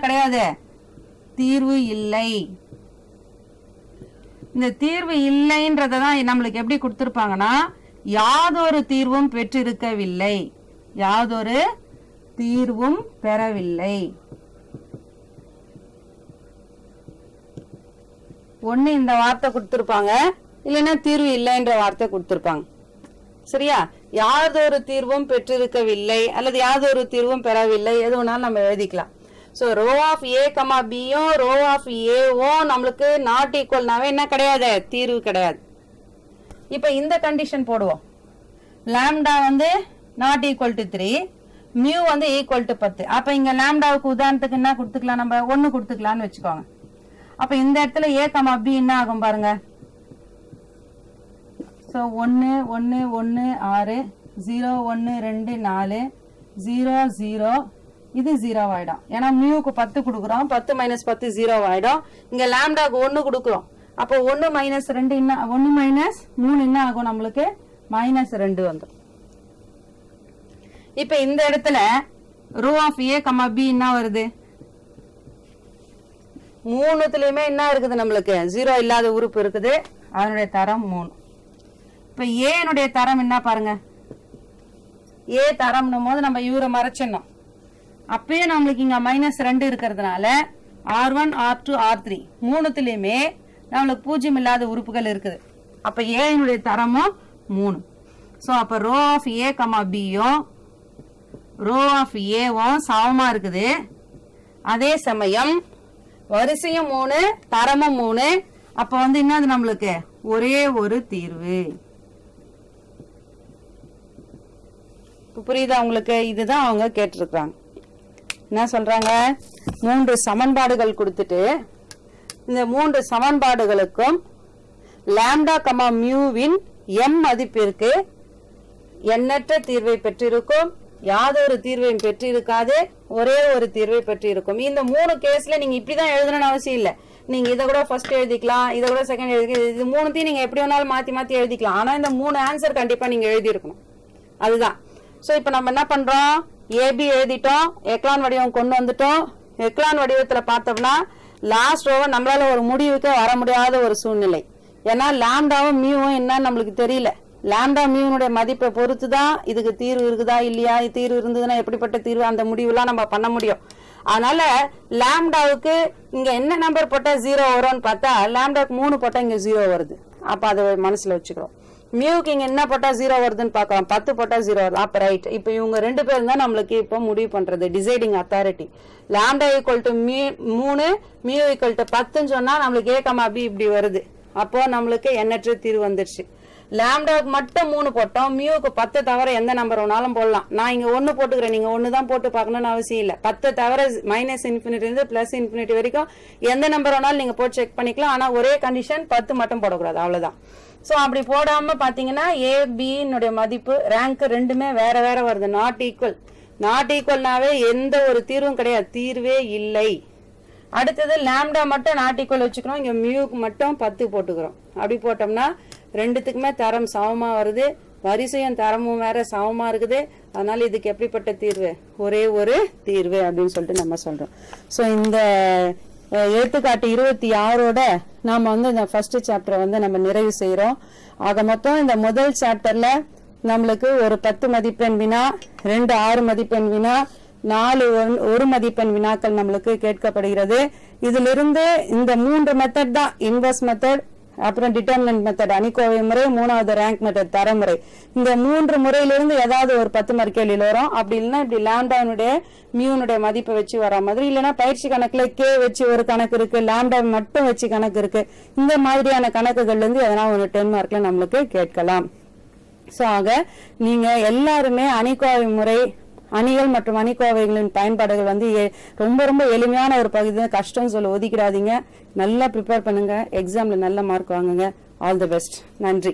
கிடையாது, தீர்வு இல்லை. இந்த தீர்வு இல்லைன்றதான் நம்மளுக்கு எப்படி கொடுத்திருப்பாங்கன்னா, யாதொரு தீர்வும் பெற்றிருக்கவில்லை, யாதொரு தீர்வும் பெறவில்லை. ஒண்ணு இந்த வார்த்தை கொடுத்திருப்பாங்க, இல்லைன்னா தீர்வு இல்லைன்ற வார்த்தை கொடுத்திருப்பாங்க. சரியா? யாதொரு தீர்வும் பெற்றிருக்கவில்லை அல்லது யாதொரு தீர்வும் பெறவில்லை, எது வேணாலும் நம்ம எழுதிக்கலாம். So row of A comma பியும் ரோ ஆஃப் ஏவும் நம்மளுக்கு நாட் ஈக்குவல்னாவே என்ன கிடையாது, தீர்வு கிடையாது. இப்ப இந்த கண்டிஷன் போடுவோம். லாம்டா வந்து நாட் ஈக்குவல் டு 3, மியூ வந்து ஈக்குவல் டு 10. அப்ப இங்க லாம்டாவுக்கு உதாரணத்துக்கு என்ன கொடுத்துக்கலாம், நம்ம 1 கொடுத்துக்கலாம்னு வச்சுக்கோங்க. அப்ப இந்த இடத்துல ஏ கமா பி என்ன ஆகும் பாருங்க. சோ 1 1 1 6 0 1 2 4 0 0 இது 0 ஆயிடும். ஏன்னா மியூக்கு 10 கொடுக்குறோம், 10 மைனஸ் 10 0 ஆயிடும். இங்க லாம்டாக்கு 1 கொடுக்குறோம், அப்போ 1 மைனஸ் 2 என்ன, 1 மைனஸ் 3 என்ன ஆகும், நம்மளுக்கு மைனஸ் 2 வந்துடும். இப்ப இந்த இடத்துல row of A comma B என்ன வருது, மூணுத்துலயுமே என்ன இருக்குது, நம்மளுக்கு 0 இல்லாத உறுப்பு இருக்குது, அதனுடைய தரம் 3. இப்ப ஏனுடைய தரம் என்ன பாருங்க, ஏ தரம்னும் போது நம்ம இவரை மறைச்சிடணும். அப்பயே நம்மளுக்கு இங்க மைனஸ் 2 இருக்கிறதுனால R1 R2 R3 மூணுத்துலயுமே நம்மளுக்கு 0 இல்லாத உறுப்புகள் இருக்குது. அப்ப ஏனுடைய தரமும் 3. சோ அப்ப ரோ ஆஃப் ஏ கமா பியும் ரோ ஆஃப் ஏவும் சமமா இருக்குது. அதே சமயம் வரிசையும் 3 தரமும் 3. அப்ப வந்து என்னது, நம்மளுக்கு ஒரே ஒரு தீர்வு. புரியுதா உங்களுக்கு? இதுதான் அவங்க கேட்டிருக்காங்க. என்ன சொல்றாங்க, 3 சமன்பாடுகள் கொடுத்துட்டு இந்த 3 சமன்பாடுகளுக்கும் லாம்டா கமா மியூவின் m மதிப்பிற்கு எண்ணற்ற தீர்வை பெற்றிருக்கும், யாதொரு தீர்வையும் பெற்றிருக்காது, ஒரே ஒரு தீர்வை பெற்றிருக்கும். இந்த 3 கேஸ்ல நீங்க இப்படிதான் எழுதணும்னு அவசியம் இல்ல. நீங்க இதை கூட ஃபர்ஸ்ட் எழுதிக்கலாம், இதை கூட செகண்ட் எழுதிக்கலாம். இது மூணுத்தையும் நீங்க எப்படி வேணாலும் மாத்தி மாத்தி எழுதிக்கலாம். ஆனா இந்த 3 ஆன்சர் கண்டிப்பா நீங்க எழுதி இருக்கணும். அதுதான். சோ இப்ப நம்ம என்ன பண்றோம், ஏபி எழுதிட்டோம், எக்லான் வடிவம் கொண்டு வந்துட்டோம். எக்லான் வடிவத்துல பார்த்தோம்னா லாஸ்ட் ரோவை நம்மளால ஒரு முடிவுக்கு வர முடியாத ஒரு சூழ்நிலை. ஏன்னா லாம்டாவும் மியூவும் என்னன்னு நம்மளுக்கு தெரியல. லாம்டா மியூனுடைய மதிப்பை பொறுத்துதான் இதுக்கு தீர்வு இருக்குதா இல்லையா, தீர்வு இருந்ததுன்னா எப்படிப்பட்ட தீர்வு, அந்த முடிவுலாம் நம்ம பண்ண முடியும். அதனால லாம்டாவுக்கு இங்க என்ன நம்பர் போட்டா 0 வரும்னு பார்த்தா லாம்டாவுக்கு 3 போட்டா இங்க 0 வருது. அப்ப அதை மனசுல வச்சுக்கிறோம். மியூக்கு இங்க என்ன போட்டா 0 வருதுன்னு பாக்கலாம், 10 போட்டா 0 வருது. அப்ப ரைட். இப்ப இவங்க 2 பேரும் தான் நம்மளுக்கு இப்ப முடிவு பண்றது, deciding authority. Lambda equal to 3, mu equal to 10 சொன்னா நம்மளுக்கு ஏ கமா பி இப்படி வருது. அப்போ நம்மளுக்கு எண்ணற்ற தீர்வு வந்துருச்சு. லாம்டாவுக்கு மட்டும் 3 போட்டோம், மியூக்கு 10 தவிர எந்த நம்பர் வேணாலும் போடலாம். நான் இங்க 1 போட்டுக்கிறேன், நீங்க 1 தான் போட்டு பார்க்கணும்னு அவசியம் இல்ல. 10 தவிர மைனஸ் இன்ஃபினிட்டி இருந்து பிளஸ் இன்ஃபினிட்டி வரைக்கும் எந்த நம்பர் வேணாலும் நீங்க போட்டு செக் பண்ணிக்கலாம். ஆனா ஒரே கண்டிஷன் 10 மட்டும் போடக்கூடாது, அவ்வளவுதான். சோ அப்படி போடாம பாத்தீங்கன்னா ஏ பி மதிப்பு ரேங்க் ரெண்டுமே வேற வேற வருது. Not equal. நாட் ஈக்குவல்னாவே எந்த ஒரு தீர்வும் கிடையாது, தீர்வே இல்லை. அடுத்தது லாம்டா மட்டும் நாட் ஈக்குவல் வச்சுக்கிறோம், இங்க மியூக்கு மட்டும் 10 போட்டுக்கிறோம். அப்படி போட்டோம்னா ரெண்டுத்துக்குமே தரம் சமமா வருது, வரிசையும் தரமும் வேற சமமா இருக்குது. அதனால இதுக்கு எப்படிப்பட்ட தீர்வு, ஒரே ஒரு தீர்வு அப்படின்னு சொல்லிட்டு நம்ம சொல்றோம். சோ இந்த எடுத்துக்காட்டு 26ஓட நாம வந்து இந்த ஃபர்ஸ்ட் சாப்டரை வந்து நம்ம நிறைவு செய்யறோம். ஆக மொத்தம் இந்த முதல் சாப்டர்ல நம்மளுக்கு ஒரு 10 மதிப்பெண் வினா, 2 6 மதிப்பெண் வினா, 4 1 மதிப்பெண் வினாக்கள் நம்மளுக்கு கேட்கப்படுகிறது. இதுல இருந்து இந்த 3 மெத்தட் தான், இன்வெர்ஸ் மெத்தட், அப்புறம் டிட்டர்மினன்ட் மெத்தட் அணிக்கோவை முறை, 3வது ரேங்க் மெத்தட் தரமுறை. இந்த 3 முறையிலிருந்து ஏதாவது ஒரு 10 மார்க் கேள்வியில் வரும். அப்படி இல்லைன்னா இப்படி லாம்டானுடைய மியூனுடைய மதிப்பை வச்சு வர மாதிரி, இல்லைன்னா பயிற்சி கணக்குல கே வச்சு ஒரு கணக்கு இருக்கு, லாம்டா மட்டும் வச்சு கணக்கு இருக்கு. இந்த மாதிரியான கணக்குகள்ல இருந்து எதனா ஒரு 10 மார்க்ல நம்மளுக்கு கேட்கலாம். சோ ஆக நீங்க எல்லாருமே அணிக்கோவை முறை, அணிகள் மற்றும் அணிக்கோவைகளின் பயன்பாடுகள் வந்து ரொம்ப ரொம்ப எளிமையான ஒரு பகுதி, கஷ்டம் சொல்ல ஒதுக்கிடாதீங்க. நல்லா ப்ரிப்பேர் பண்ணுங்க, எக்ஸாம்ல நல்ல மார்க் வாங்குங்க. All the best. நன்றி.